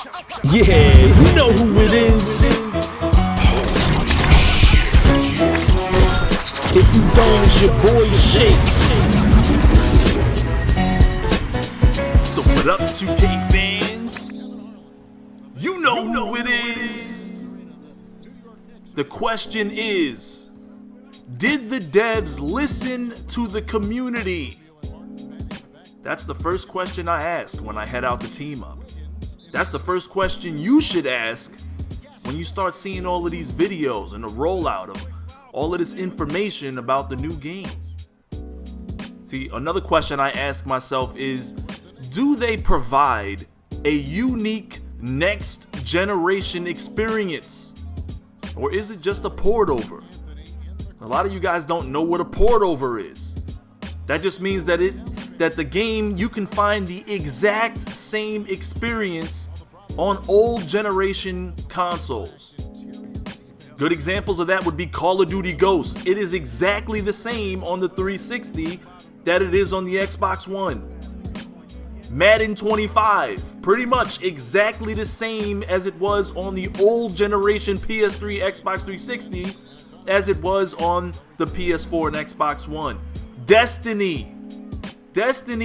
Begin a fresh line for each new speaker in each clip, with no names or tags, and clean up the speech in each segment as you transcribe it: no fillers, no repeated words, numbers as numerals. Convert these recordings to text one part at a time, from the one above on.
Yeah, you know who it is. If you don't, it's your boy Shake. So what up, 2K fans? You know who it is. The question is, did the devs listen to the community? That's the first question I ask when I head out to team up. That's the first question you should ask when you start seeing all of these videos and the rollout of all of this information about the new game. See, another question I ask myself is, do they provide a unique next generation experience? Or is it just a port over? A lot of you guys don't know what a port over is. That just means that the game, you can find the exact same experience on old generation consoles. Good examples of that would be Call of Duty Ghosts. It is exactly the same on the 360 that it is on the Xbox One. Madden 25, pretty much exactly the same as it was on the old generation PS3, Xbox 360 as it was on the PS4 and Xbox One. Destiny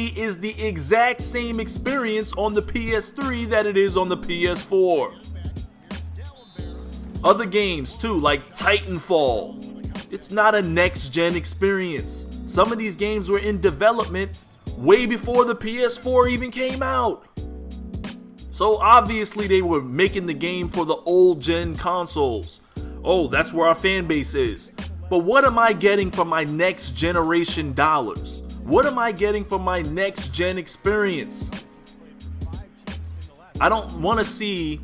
is the exact same experience on the PS3 that it is on the PS4. Other games too, like Titanfall. It's not a next-gen experience. Some of these games were in development way before the PS4 even came out. So obviously they were making the game for the old-gen consoles. Oh, that's where our fan base is. But what am I getting for my next-generation dollars? What am I getting for my next-gen experience? I don't want to see,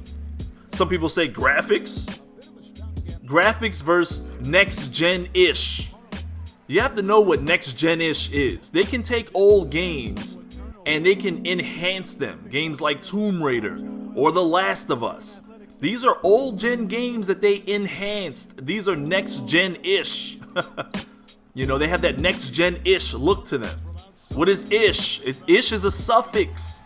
some people say graphics versus next-gen-ish. You have to know what next-gen-ish is. They can take old games and they can enhance them. Games like Tomb Raider or The Last of Us. These are old-gen games that they enhanced. These are next-gen-ish. You know, they have that next-gen-ish look to them. What is ish? Ish is a suffix.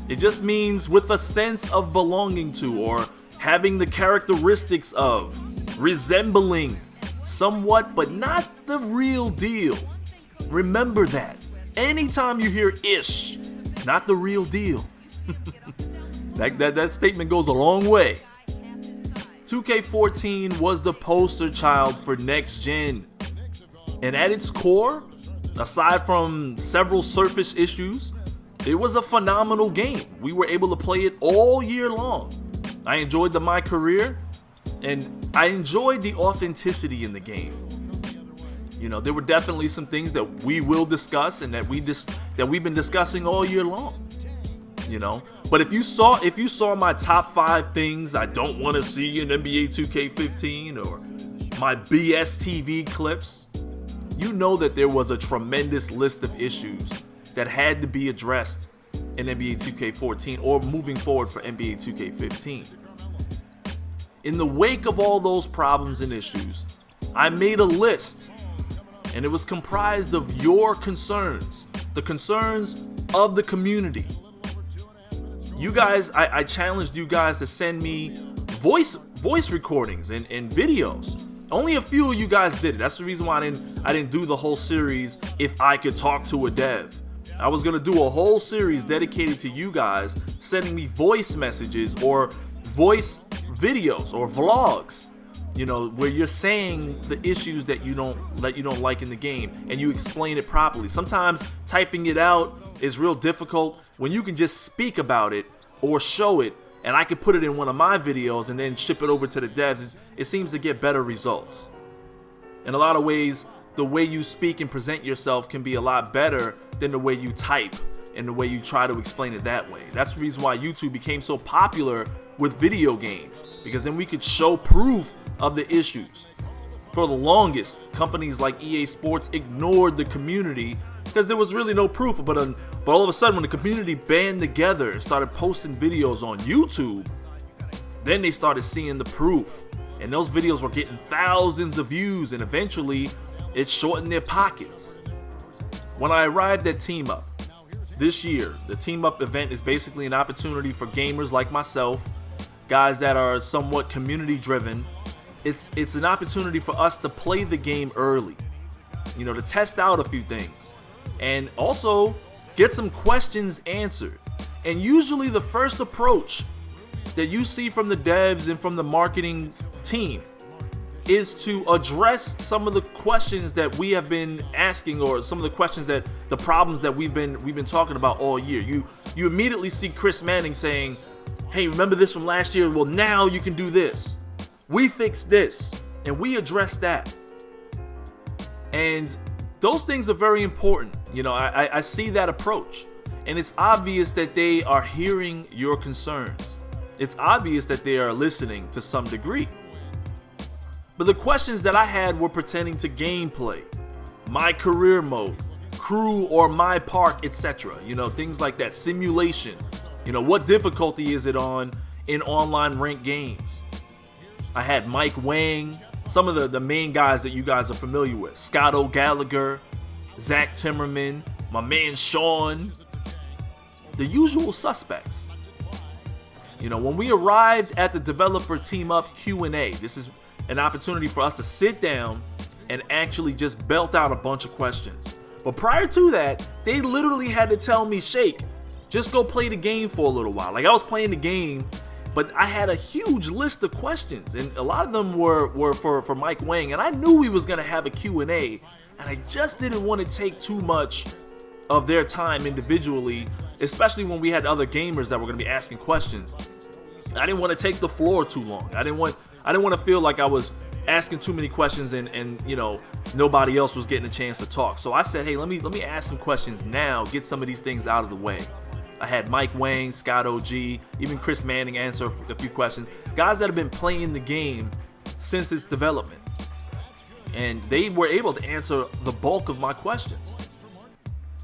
It just means with a sense of belonging to, or having the characteristics of, resembling, somewhat, but not the real deal. Remember that. Anytime you hear ish, not the real deal. that statement goes a long way. 2K14 was the poster child for next gen. And at its core, aside from several surface issues, it was a phenomenal game. We were able to play it all year long. I enjoyed my career, and I enjoyed the authenticity in the game. You know, there were definitely some things that we will discuss and that we've been discussing all year long. You know, but if you saw my top 5 things I don't want to see in NBA 2K15 or my BS TV clips, you know that there was a tremendous list of issues that had to be addressed in NBA 2K14 or moving forward for NBA 2K15. In the wake of all those problems and issues, I made a list, and it was comprised of your concerns, the concerns of the community. You guys, I challenged you guys to send me voice recordings and videos. Only a few of you guys did it. That's the reason why I didn't do the whole series, If I Could Talk to a Dev. I was gonna do a whole series dedicated to you guys sending me voice messages or voice videos or vlogs, you know, where you're saying the issues that you don't like in the game and you explain it properly. Sometimes typing it out is real difficult when you can just speak about it or show it, and I can put it in one of my videos and then ship it over to the devs. It seems to get better results. In a lot of ways, the way you speak and present yourself can be a lot better than the way you type and the way you try to explain it that way. That's the reason why YouTube became so popular with video games, because then we could show proof of the issues. For the longest, companies like EA Sports ignored the community because there was really no proof, but all of a sudden when the community band together and started posting videos on YouTube, then they started seeing the proof, and those videos were getting thousands of views, and eventually it shortened their pockets. When I arrived at Team Up, this year, the Team Up event is basically an opportunity for gamers like myself, guys that are somewhat community driven. It's an opportunity for us to play the game early, you know, to test out a few things and also get some questions answered. And usually the first approach that you see from the devs and from the marketing team is to address some of the questions that we have been asking, or some of the questions that the problems that we've been talking about all year. You immediately see Chris Manning saying, hey, remember this from last year? Well, now you can do this. We fixed this and we addressed that. And those things are very important. You know, I see that approach, and it's obvious that they are hearing your concerns. It's obvious that they are listening to some degree. But the questions that I had were pertaining to gameplay, my career mode, crew or my park, etc. You know, things like that. Simulation. You know, what difficulty is it on in online ranked games? I had Mike Wang, some of the main guys that you guys are familiar with. Scott O'Gallagher, Zach Timmerman, my man Sean. The usual suspects. You know, when we arrived at the developer Team Up Q&A, this is an opportunity for us to sit down and actually just belt out a bunch of questions. But prior to that, they literally had to tell me, Shake, just go play the game for a little while. Like, I was playing the game, but I had a huge list of questions, and a lot of them were for Mike Wang, and I knew we was gonna have a Q&A, and I just didn't want to take too much of their time individually, especially when we had other gamers that were gonna be asking questions. I didn't want to take the floor too long. I didn't want to feel like I was asking too many questions and you know, nobody else was getting a chance to talk. So I said, hey, let me ask some questions now, get some of these things out of the way. I had Mike Wang, Scott OG, even Chris Manning answer a few questions. Guys that have been playing the game since its development. And they were able to answer the bulk of my questions.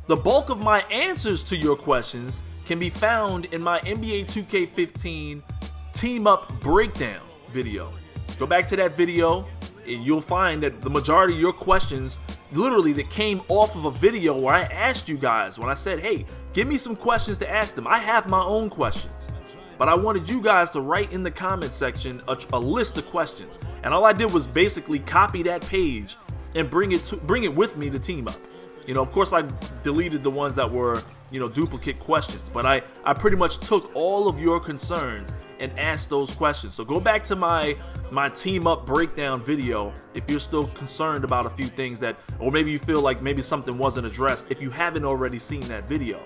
The bulk of my answers to your questions can be found in my NBA 2K15 Team Up Breakdown video. Go back to that video and you'll find that the majority of your questions literally that came off of a video where I asked you guys, when I said, hey, give me some questions to ask them. I have my own questions, but I wanted you guys to write in the comment section a list of questions. And all I did was basically copy that page and bring it with me to Team Up. You know, of course I deleted the ones that were, you know, duplicate questions, but I pretty much took all of your concerns and asked those questions. So go back to my Team Up Breakdown video if you're still concerned about a few things that, or maybe you feel like maybe something wasn't addressed if you haven't already seen that video.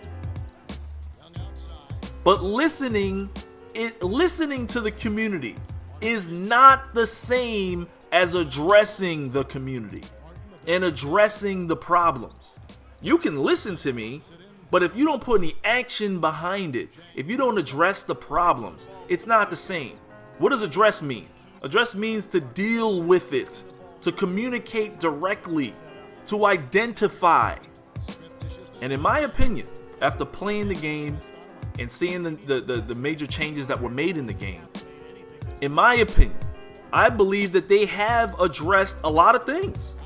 But listening to the community is not the same as addressing the community and addressing the problems. You can listen to me, but if you don't put any action behind it, if you don't address the problems, it's not the same. What does address mean? Address means to deal with it, to communicate directly, to identify. And in my opinion, after playing the game and seeing the major changes that were made in the game, in my opinion, I believe that they have addressed a lot of things.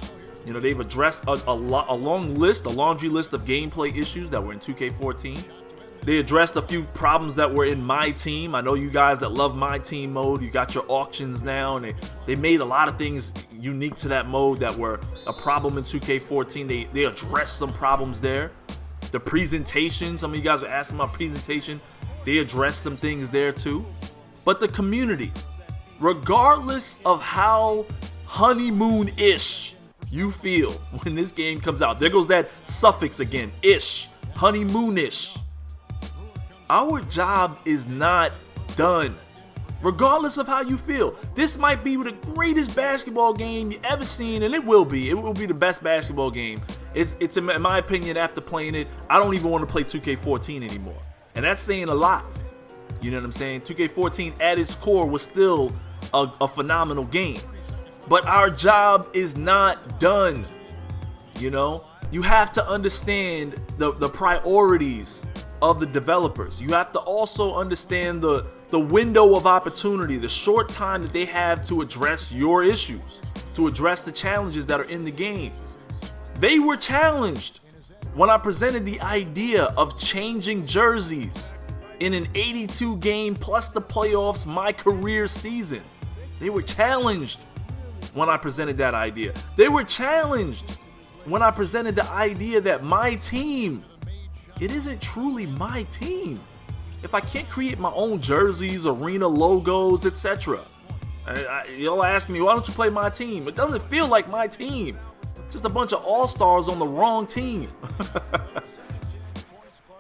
You know, they've addressed a laundry list of gameplay issues that were in 2K14. They addressed a few problems that were in My Team. I know you guys that love My Team mode, you got your auctions now, and they made a lot of things unique to that mode that were a problem in 2K14. They addressed some problems there. The presentation, some of you guys were asking about presentation. They addressed some things there too. But the community, regardless of how honeymoon-ish you feel when this game comes out, there goes that suffix again, ish, honeymoonish. Our job is not done. Regardless of how you feel, this might be the greatest basketball game you ever seen, and it will be the best basketball game. It's in my opinion, after playing it, I don't even want to play 2K14 anymore, and that's saying a lot. You know what I'm saying? 2K14 at its core was still a phenomenal game. But our job is not done. You know, you have to understand the priorities of the developers. You have to also understand the window of opportunity, the short time that they have to address your issues, to address the challenges that are in the game. They were challenged when I presented the idea of changing jerseys in an 82 game plus the playoffs my career season. They were challenged when I presented that idea. They were challenged when I presented the idea that my team, it isn't truly my team if I can't create my own jerseys, arena logos, etc. You'll ask me, why don't you play my team? It doesn't feel like my team. Just a bunch of all-stars on the wrong team.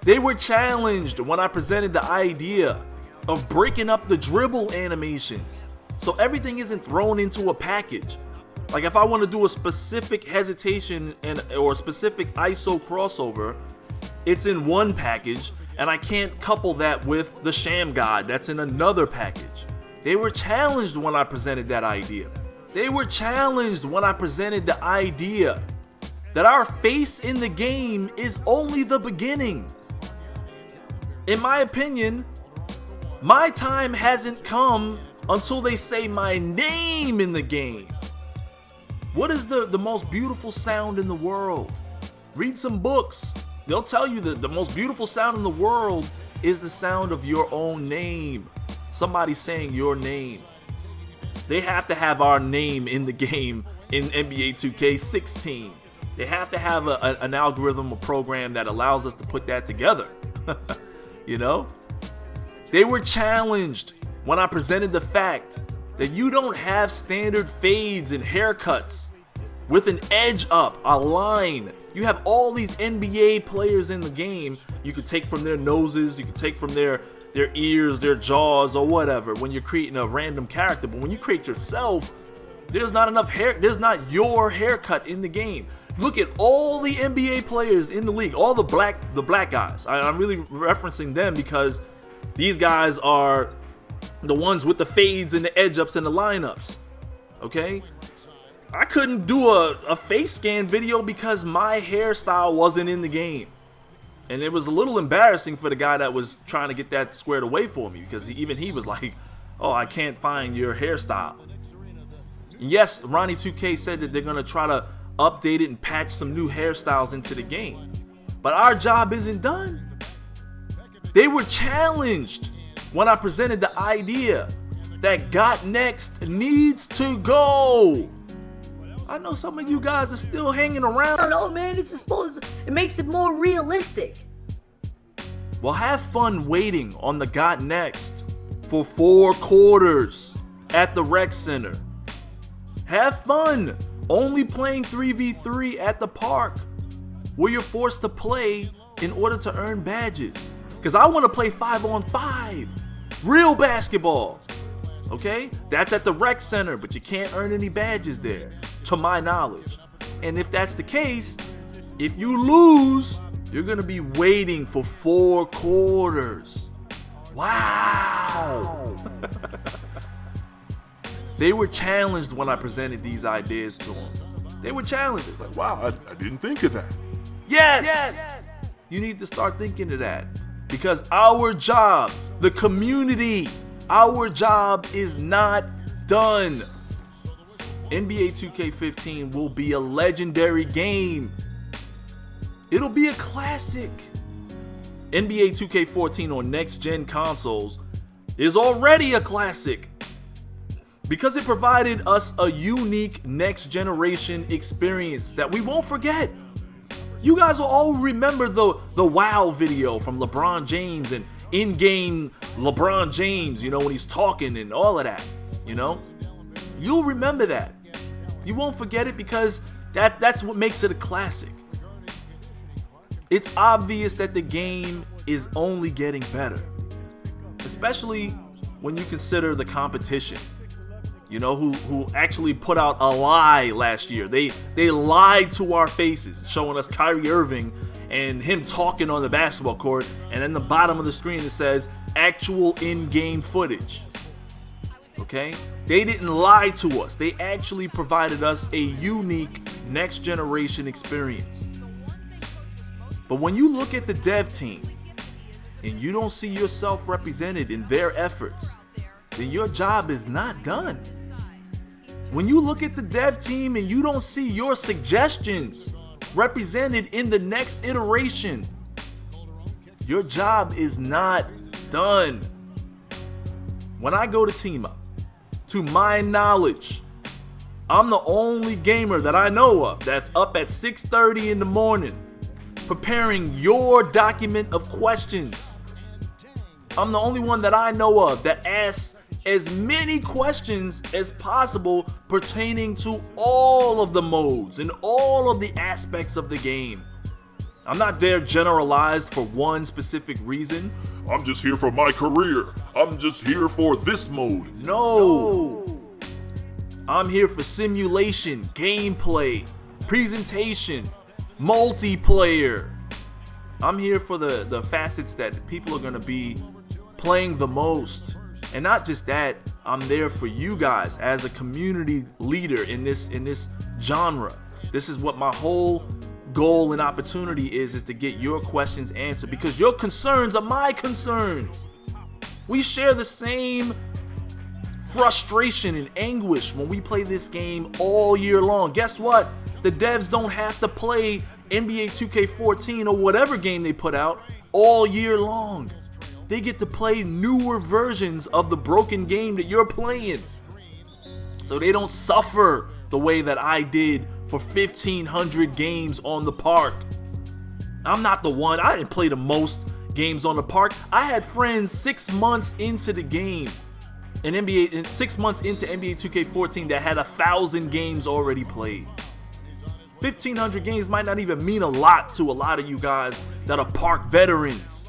They were challenged when I presented the idea of breaking up the dribble animations so everything isn't thrown into a package. Like if I want to do a specific hesitation or a specific ISO crossover, it's in one package, and I can't couple that with the Sham God that's in another package. They were challenged when I presented that idea. They were challenged when I presented the idea that our face in the game is only the beginning. In my opinion, my time hasn't come until they say my name in the game. What is the most beautiful sound in the world? Read some books. They'll tell you that the most beautiful sound in the world is the sound of your own name. Somebody saying your name. They have to have our name in the game in NBA 2K16. They have to have an algorithm, a program that allows us to put that together. You know? They were challenged when I presented the fact that you don't have standard fades and haircuts with an edge up, a line. You have all these NBA players in the game. You could take from their noses, you could take from their ears, their jaws, or whatever when you're creating a random character. But when you create yourself, there's not enough hair, there's not your haircut in the game. Look at all the NBA players in the league, all the black guys. I'm really referencing them because these guys are the ones with the fades and the edge ups and the lineups. Okay? I couldn't do a face scan video because my hairstyle wasn't in the game. And it was a little embarrassing for the guy that was trying to get that squared away for me, because even he was like, oh, I can't find your hairstyle. And yes, Ronnie 2K said that they're going to try to update it and patch some new hairstyles into the game. But our job isn't done. They were challenged when I presented the idea that Got Next needs to go. I know some of you guys are still hanging around.
I don't know, man. It makes it more realistic.
Well, have fun waiting on the Got Next for 4 quarters at the rec center. Have fun only playing 3v3 at the park, where you're forced to play in order to earn badges. Because I want to play 5-on-5, real basketball. Okay, that's at the rec center, but you can't earn any badges there, to my knowledge. And if that's the case, if you lose, you're gonna be waiting for 4 quarters. Wow. They were challenged when I presented these ideas to them. They were challenged. It's like, wow, I didn't think of that. Yes. You need to start thinking of that, because our job, the community, our job is not done. NBA 2K15 will be a legendary game. It'll be a classic. NBA 2K14 on next-gen consoles is already a classic because it provided us a unique next-generation experience that we won't forget. You guys will all remember the WoW video from LeBron James and in-game LeBron James, you know, when he's talking and all of that, you know? You'll remember that. You won't forget it because that's what makes it a classic. It's obvious that the game is only getting better, especially when you consider the competition, you know, who actually put out a lie last year. They lied to our faces, showing us Kyrie Irving and him talking on the basketball court, and in the bottom of the screen it says actual in-game footage. Okay? They didn't lie to us. They actually provided us a unique next generation experience. But when you look at the dev team and you don't see yourself represented in their efforts, then your job is not done. When you look at the dev team and you don't see your suggestions represented in the next iteration. Your job is not done. When I go to Team Up, to my knowledge, I'm the only gamer that I know of that's up at 6:30 in the morning preparing your document of questions. I'm the only one that I know of that asks as many questions as possible pertaining to all of the modes and all of the aspects of the game. I'm not there generalized for one specific reason.
I'm just here for my career. I'm just here for this mode.
No. I'm here for simulation, gameplay, presentation, multiplayer. I'm here for the facets that people are gonna be playing the most. And not just that, I'm there for you guys as a community leader in this genre. This is what my whole goal and opportunity is to get your questions answered, because your concerns are my concerns. We share the same frustration and anguish when we play this game all year long. Guess what? The devs don't have to play NBA 2K14 or whatever game they put out all year long. They get to play newer versions of the broken game that you're playing, so they don't suffer the way that I did for 1,500 games on the park. I'm not the one. I didn't play the most games on the park. I had friends 6 months into the game in NBA, 6 months into NBA 2K14 that had 1,000 games already played. 1,500 games might not even mean a lot to a lot of you guys that are park veterans.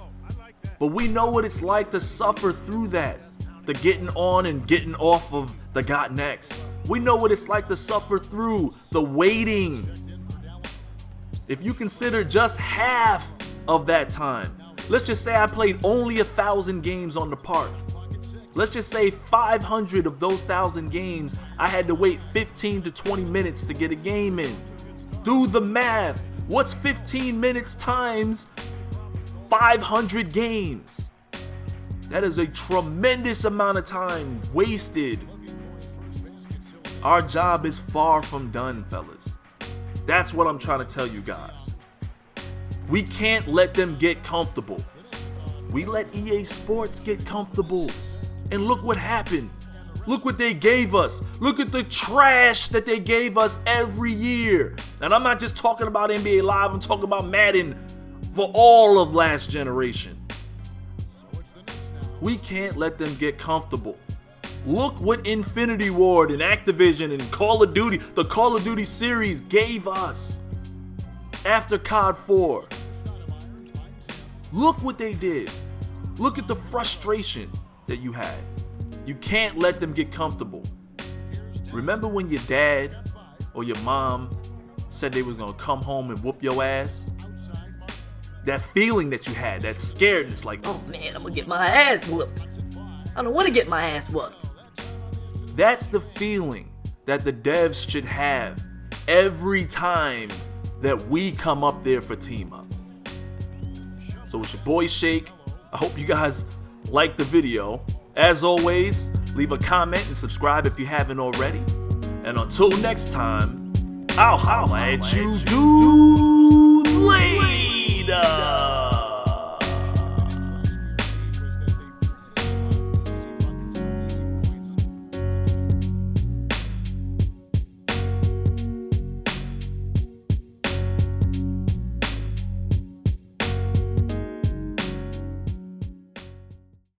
But we know what it's like to suffer through that. The getting on and getting off of the got next. We know what it's like to suffer through the waiting. If you consider just half of that time, let's just say I played only 1,000 games on the park. Let's just say 500 of those 1,000 games, I had to wait 15 to 20 minutes to get a game in. Do the math. What's 15 minutes times 500 games? That is a tremendous amount of time wasted. Our job is far from done, fellas. That's what I'm trying to tell you guys. We can't let them get comfortable. We let EA Sports get comfortable. And look what happened. Look what they gave us. Look at the trash that they gave us every year. And I'm not just talking about NBA Live, I'm talking about Madden for all of last generation. We can't let them get comfortable. Look what Infinity Ward and Activision and Call of Duty, the Call of Duty series gave us after COD 4. Look what they did. Look at the frustration that you had. You can't let them get comfortable. Remember when your dad or your mom said they was gonna come home and whoop your ass? That feeling that you had, that scaredness, like,
Oh man, I'm gonna get my ass whooped. I don't want to get my ass whooped.
that's the feeling that the devs should have every time that we come up there for Team Up. So it's your boy Shake. I hope you guys liked the video. As always, leave a comment and subscribe if you haven't already. And until next time, I'll holla at you dudes later.